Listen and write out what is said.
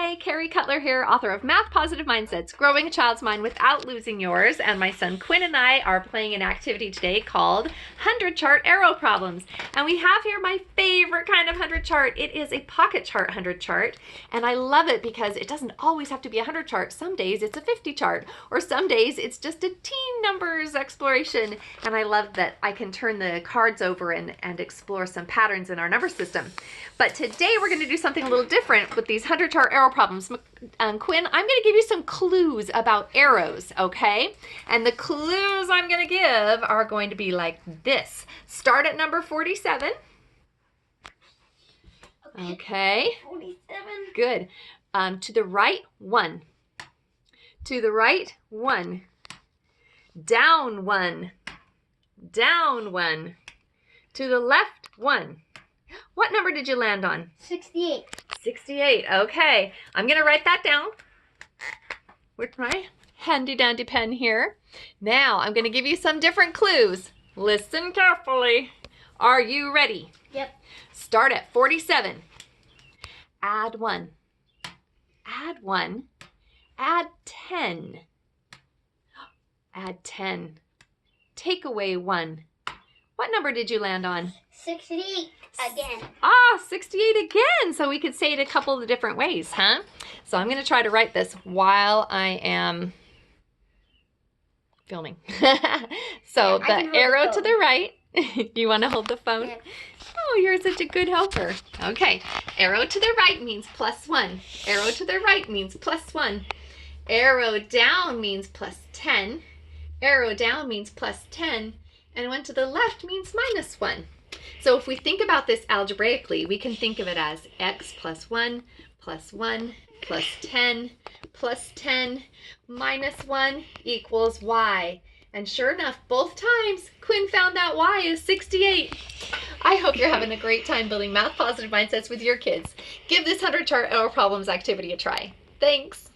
Hi, Carrie Cutler here, author of Math Positive Mindsets, Growing a Child's Mind Without Losing Yours, and my son Quinn and I are playing an activity today called 100 Chart Arrow Problems. And we have here my favorite kind of 100 chart. It is a pocket chart 100 chart, and I love it because it doesn't always have to be a 100 chart. Some days it's a 50 chart, or some days it's just a teen numbers exploration, and I love that I can turn the cards over and explore some patterns in our number system. But today we're going to do something a little different with these 100 chart arrow problems. Quinn, I'm going to give you some clues about arrows, okay? And the clues I'm going to give are going to be like this. Start at number 47. Okay. 47. Good. To the right, 1. To the right, 1. Down 1. Down 1. To the left, 1. What number did you land on? 68. 68. Okay. I'm going to write that down with my handy dandy pen here. Now I'm going to give you some different clues. Listen carefully. Are you ready? Yep. Start at 47. Add 1. Add 1. Add 10. Add 10. Take away 1. What number did you land on? 68 again. 68 again. So we could say it a couple of different ways, huh? So I'm going to try to write this while I am filming. So Yeah, the arrow to the right. You want to hold the phone? Yeah. Oh, you're such a good helper. Okay. Arrow to the right means +1. Arrow to the right means +1. Arrow down means +10. Arrow down means +10. And one to the left means -1. So if we think about this algebraically, we can think of it as x + 1 + 1 + 10 + 10 - 1 = y. And sure enough, both times, Quinn found that y is 68. I hope you're having a great time building math positive mindsets with your kids. Give this 100 chart arrow problems activity a try. Thanks.